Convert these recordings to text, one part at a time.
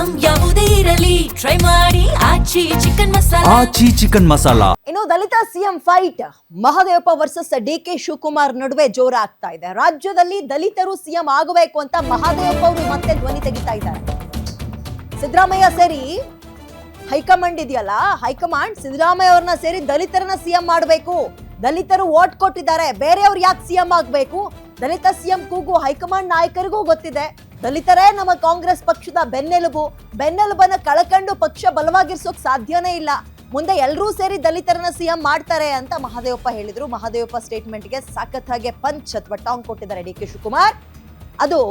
Item ಯಾವುದೇ ಇರಲಿ try ಮಾಡಿ ಆಚಿ ಚಿಕನ್ ಮಸಾಲಾ. ಇನ್ನು Dalit CM fight Mahadevappa versus DK Shivakumar ನಡುವೆ ಜೋರಾಗ್ತಾ ಇದೆ. ರಾಜ್ಯದಲ್ಲಿ ದಲಿತರು ಸಿಎಂ ಆಗಬೇಕು ಅಂತ ಮಹದೇವಪ್ಪ ಅವರು ಮತ್ತೆ ಧ್ವನಿ ತೆಗಿತಾ ಇದ್ದಾರೆ. ಸಿದ್ದರಾಮಯ್ಯ ಸೇರಿ ಹೈಕಮಾಂಡ್ ಇದೆಯಲ್ಲ, ಹೈಕಮಾಂಡ್ ಸಿದ್ದರಾಮಯ್ಯ ಅವ್ರನ್ನ ಸೇರಿ ದಲಿತರನ್ನ ಸಿಎಂ ಮಾಡಬೇಕು, ದಲಿತರು ವೋಟ್ ಕೊಟ್ಟಿದ್ದಾರೆ, ಬೇರೆಯವ್ರು ಯಾಕೆ ಸಿಎಂ ಆಗ್ಬೇಕು? ದಲಿತ ಸಿಎಂ ಕೂಗು ಹೈಕಮಾಂಡ್ ನಾಯಕರಿಗೂ ಗೊತ್ತಿದೆ. ದಲಿತರೇ ನಮ್ಮ ಕಾಂಗ್ರೆಸ್ ಪಕ್ಷದ ಬೆನ್ನೆಲುಬನ್ನ ಕಳ್ಕೊಂಡು ಪಕ್ಷ ಬಲವಾಗಿರ್ಸೋಕ್ ಸಾಧ್ಯನೇ ಇಲ್ಲ. ಮುಂದೆ ಎಲ್ಲರೂ ಸೇರಿ ದಲಿತರನ್ನ ಸಿಎಂ ಮಾಡ್ತಾರೆ ಅಂತ ಮಹದೇವಪ್ಪ ಹೇಳಿದ್ರು. ಮಹದೇವಪ್ಪ ಸ್ಟೇಟ್ಮೆಂಟ್ಗೆ ಸಖತ್ತಾಗಿ ಪಂಚ್ ಅಥವಾ ಟಾಂಗ್ ಕೊಟ್ಟಿದ್ದಾರೆ ಡಿ ಕೆ ಶಿವಕುಮಾರ್. ಅದು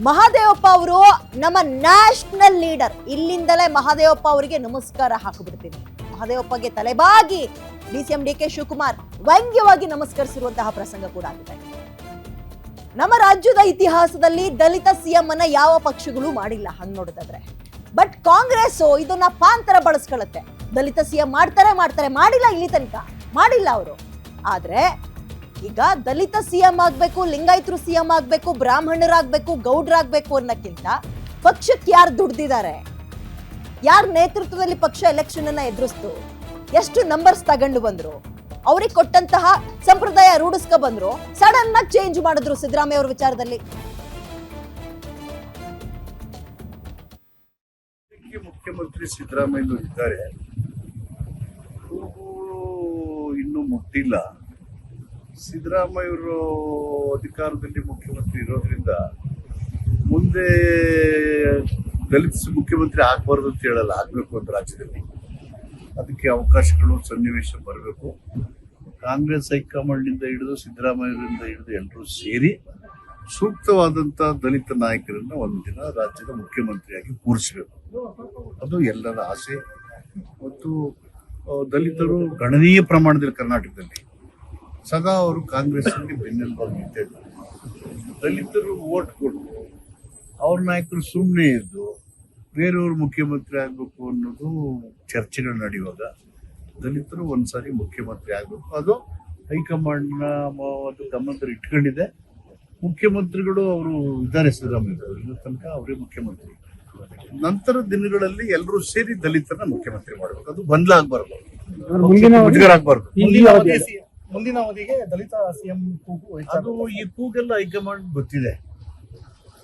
ಮಹದೇವಪ್ಪ ಅವರು ನಮ್ಮ ನ್ಯಾಷನಲ್ ಲೀಡರ್, ಇಲ್ಲಿಂದಲೇ ಮಹದೇವಪ್ಪ ಅವರಿಗೆ ನಮಸ್ಕಾರ ಹಾಕಿಬಿಡ್ತೀನಿ. ಮಹದೇವಪ್ಪಗೆ ತಲೆಬಾಗಿ ಡಿಸಿಎಂ ಡಿ ಕೆ ಶಿವಕುಮಾರ್ ವ್ಯಂಗ್ಯವಾಗಿ ನಮಸ್ಕರಿಸಿರುವಂತಹ ಪ್ರಸಂಗ ಕೂಡ ಆಗಿದೆ. ನಮ್ಮ ರಾಜ್ಯದ ಇತಿಹಾಸದಲ್ಲಿ ದಲಿತ ಸಿಎಂ ಅನ್ನ ಯಾವ ಪಕ್ಷಗಳು ಮಾಡಿಲ್ಲ ಹಂಗ್ ನೋಡಿದ್ರೆ. ಬಟ್ ಕಾಂಗ್ರೆಸ್ ಇದನ್ನ ಪಾಂತರ ಬಳಸ್ಕೊಳ್ಳುತ್ತೆ. ದಲಿತ ಸಿಎಂ ಮಾಡ್ತಾರೆ ಮಾಡಿಲ್ಲ, ಇಲ್ಲಿ ತನಕ ಮಾಡಿಲ್ಲ ಅವರು. ಆದ್ರೆ ಈಗ ದಲಿತ ಸಿಎಂ ಆಗ್ಬೇಕು, ಲಿಂಗಾಯತರು ಸಿಎಂ ಆಗ್ಬೇಕು, ಬ್ರಾಹ್ಮಣರಾಗ್ಬೇಕು, ಗೌಡ್ರಾಗ್ಬೇಕು ಅನ್ನಕ್ಕಿಂತ ಪಕ್ಷಕ್ಕೆ ಯಾರು ದುಡ್ದಿದ್ದಾರೆ, ಯಾರ ನೇತೃತ್ವದಲ್ಲಿ ಪಕ್ಷ ಎಲೆಕ್ಷನ್ ಅನ್ನ ಎದುರಿಸ್ತು, ಎಷ್ಟು ನಂಬರ್ಸ್ ತಗೊಂಡು ಬಂದ್ರು, ಅವ್ರಿಗೆ ಕೊಟ್ಟಂತಹ ಸಂಪ್ರದಾಯ ರೂಢಿಸ್ಕೊ ಬಂದ್ರು, ಸಡನ್ ಆಗಿ ಚೇಂಜ್ ಮಾಡಿದ್ರು ಸಿದ್ದರಾಮಯ್ಯ ಅವ್ರ ವಿಚಾರದಲ್ಲಿ. ಮುಖ್ಯಮಂತ್ರಿ ಸಿದ್ದರಾಮಯ್ಯ ಇದ್ದಾರೆ, ಇನ್ನೂ ಮುಟ್ಟಿಲ್ಲ. ಸಿದ್ದರಾಮಯ್ಯವರು ಅಧಿಕಾರದಲ್ಲಿ ಮುಖ್ಯಮಂತ್ರಿ ಇರೋದ್ರಿಂದ ಮುಂದೆ ದಲಿತ ಮುಖ್ಯಮಂತ್ರಿ ಆಗ್ಬಾರ್ದು ಅಂತ ಹೇಳಲ್ಲ, ಆಗ್ಬೇಕು ಅಂತ ರಾಜ್ಯದಲ್ಲಿ ಅದಕ್ಕೆ ಅವಕಾಶಗಳು ಸನ್ನಿವೇಶ ಬರಬೇಕು. ಕಾಂಗ್ರೆಸ್ ಹೈಕಮಾಂಡ್ನಿಂದ ಹಿಡಿದು ಸಿದ್ದರಾಮಯ್ಯರಿಂದ ಹಿಡಿದು ಎಲ್ಲರೂ ಸೇರಿ ಸೂಕ್ತವಾದಂಥ ದಲಿತ ನಾಯಕರನ್ನ ಒಂದಿನ ರಾಜ್ಯದ ಮುಖ್ಯಮಂತ್ರಿಯಾಗಿ ಕೂರಿಸಬೇಕು. ಅದು ಎಲ್ಲರ ಆಸೆ. ಮತ್ತು ದಲಿತರು ಗಣನೀಯ ಪ್ರಮಾಣದಲ್ಲಿ ಕರ್ನಾಟಕದಲ್ಲಿ ಸದಾ ಅವರು ಕಾಂಗ್ರೆಸ್ಗೆ ಬೆನ್ನೆಲುಬಾಗಿ ನಿಂತಿದ್ದಾರೆ. ದಲಿತರು ವೋಟ್ ಕೊಟ್ಟು ಅವ್ರ ನಾಯಕರು ಸುಮ್ಮನೆ ಇದ್ದು ಬೇರೆಯವರು ಮುಖ್ಯಮಂತ್ರಿ ಆಗಬೇಕು ಅನ್ನೋದು ಚರ್ಚೆಗಳು ನಡೆಯುವಾಗ ದಲಿತರು ಒಂದ್ಸಾರಿ ಮುಖ್ಯಮಂತ್ರಿ ಆಗಬೇಕು. ಅದು ಹೈಕಮಾಂಡ್ನ ಅದು ಗಮನದಲ್ಲಿ ಇಟ್ಕೊಂಡಿದೆ. ಮುಖ್ಯಮಂತ್ರಿಗಳು ಅವರು ಇದ್ದಾರೆ, ಸಿದ್ದರಾಮಯ್ಯ ಇರೋ ತನಕ ಅವರೇ ಮುಖ್ಯಮಂತ್ರಿ. ನಂತರ ದಿನಗಳಲ್ಲಿ ಎಲ್ಲರೂ ಸೇರಿ ದಲಿತರನ್ನ ಮುಖ್ಯಮಂತ್ರಿ ಮಾಡಬೇಕು. ಅದು ಬದಲಾಗಬಾರ್ದು, ಮುಜುಗರಾಗಬಾರ್ದು. ಮುಂದಿನ ಅವಧಿಗೆ ದಲಿತ ಸಿಎಂ ಕೂಗು ಅದು ಈ ಕೂಗೆಲ್ಲ ಹೈಕಮಾಂಡ್ ಗೊತ್ತಿದೆ,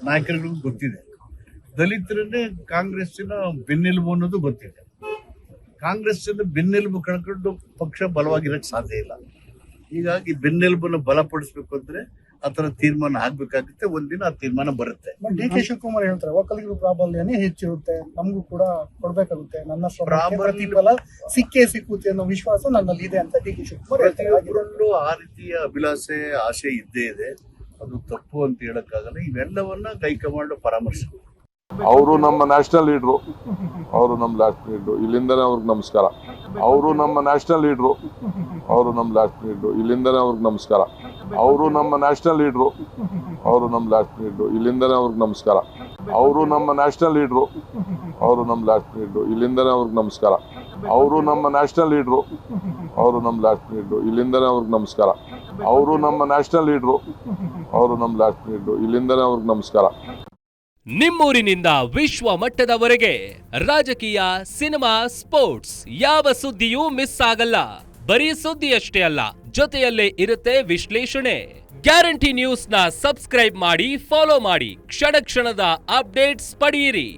ನಾಯಕರಿಗೂ ಗೊತ್ತಿದೆ. ದಲಿತರನ್ನೇ ಕಾಂಗ್ರೆಸ್ಸಿನ ಬೆನ್ನೆಲುಬು ಅನ್ನೋದು ಗೊತ್ತಿದೆ. ಕಾಂಗ್ರೆಸ್ಸಿನ ಬೆನ್ನೆಲುಬು ಕಳ್ಕೊಂಡು ಪಕ್ಷ ಬಲವಾಗಿರಕ್ಕೆ ಸಾಧ್ಯ ಇಲ್ಲ. ಹೀಗಾಗಿ ಬೆನ್ನೆಲುಬನ್ನು ಬಲಪಡಿಸ್ಬೇಕು ಅಂದ್ರೆ ಆತರ ತೀರ್ಮಾನ ಆಗ್ಬೇಕಾಗುತ್ತೆ. ಒಂದಿನ ಆ ತೀರ್ಮಾನ ಬರುತ್ತೆ. ಡಿ ಕೆ ಶಿವಕುಮಾರ್ ಹೇಳ್ತಾರೆ, ಒಕ್ಕಲಿಗರು ಪ್ರಾಬಲ್ಯನೇ ಹೆಚ್ಚಿರುತ್ತೆ, ನಮಗೂ ಕೂಡ ಕೊಡ್ಬೇಕಾಗುತ್ತೆ, ನನ್ನ ಪ್ರತಿಫಲ ಸಿಕ್ಕೇ ಸಿಕ್ಕುತ್ತೆ ಅನ್ನೋ ವಿಶ್ವಾಸ ನನ್ನಲ್ಲಿ ಇದೆ ಅಂತ ಡಿ ಕೆ ಶಿವಕುಮಾರ್ ಪ್ರತಿಯೊಬ್ಬರಲ್ಲೂ ಆ ರೀತಿಯ ಅಭಿಲಾಷೆ ಆಸೆ ಇದ್ದೇ ಇದೆ. ಅದು ತಪ್ಪು ಅಂತ ಹೇಳಕ್ಕಾಗಲ್ಲ. ಇವೆಲ್ಲವನ್ನ ಹೈಕಮಾಂಡ್ ಪರಾಮರ್ಶಿಸಬೇಕು. ಅವರು ನಮ್ಮ ನ್ಯಾಷನಲ್ ಲೀಡ್ರು, ಅವರು ನಮ್ಮ ಲಾಸ್ಟ್ ಲೀಡ್ರು, ಇಲ್ಲಿಂದನೇ ಅವ್ರಿಗೆ ನಮಸ್ಕಾರ. ಅವರು ನಮ್ಮ ನ್ಯಾಷನಲ್ ಲೀಡ್ರು, ಅವರು ನಮ್ಮ ಲಾಸ್ಟ್ ಲೀಡ್ರು, ಇಲ್ಲಿಂದನೇ ಅವ್ರಿಗೆ ನಮಸ್ಕಾರ. ಅವರು ನಮ್ಮ ನ್ಯಾಷನಲ್ ಲೀಡ್ರು, ಅವರು ನಮ್ಮ ಲಾಸ್ಟ್ ಲೀಡ್ರು, ಇಲ್ಲಿಂದನೇ ಅವ್ರಿಗೆ ನಮಸ್ಕಾರ. ಅವರು ನಮ್ಮ ನ್ಯಾಷನಲ್ ಲೀಡ್ರು, ಅವರು ನಮ್ಮ ಲಾಸ್ಟ್ ಲೀಡ್ರು, ಇಲ್ಲಿಂದನೇ ಅವ್ರಿಗೆ ನಮಸ್ಕಾರ. ಅವರು ನಮ್ಮ ನ್ಯಾಷನಲ್ ಲೀಡ್ರು, ಅವರು ನಮ್ಮ ಲಾಸ್ಟ್ ಲೀಡ್ರು, ಇಲ್ಲಿಂದನೇ ಅವ್ರಿಗೆ ನಮಸ್ಕಾರ. ಅವರು ನಮ್ಮ ನ್ಯಾಷನಲ್ ಲೀಡ್ರು, ಅವರು ನಮ್ಮ ಲಾಸ್ಟ್ ಲೀಡ್ರು, ಇಲ್ಲಿಂದನೇ ಅವ್ರಿಗೆ ನಮಸ್ಕಾರ. ನಿಮ್ಮೂರಿನಿಂದ ವಿಶ್ವ ಮಟ್ಟದವರೆಗೆ ರಾಜಕೀಯ, ಸಿನಿಮಾ, ಸ್ಪೋರ್ಟ್ಸ್ ಯಾವ ಸುದ್ದಿಯೂ ಮಿಸ್ ಆಗಲ್ಲ. ಬರೀ ಸುದ್ದಿಯಷ್ಟೇ ಅಲ್ಲ, ಜೊತೆಯಲ್ಲೇ ಇರುತ್ತೆ ವಿಶ್ಲೇಷಣೆ. ಗ್ಯಾರಂಟಿ ನ್ಯೂಸ್ನ ಸಬ್ಸ್ಕ್ರೈಬ್ ಮಾಡಿ, ಫಾಲೋ ಮಾಡಿ, ಕ್ಷಣ ಕ್ಷಣದ ಅಪ್ಡೇಟ್ಸ್ ಪಡೆಯಿರಿ.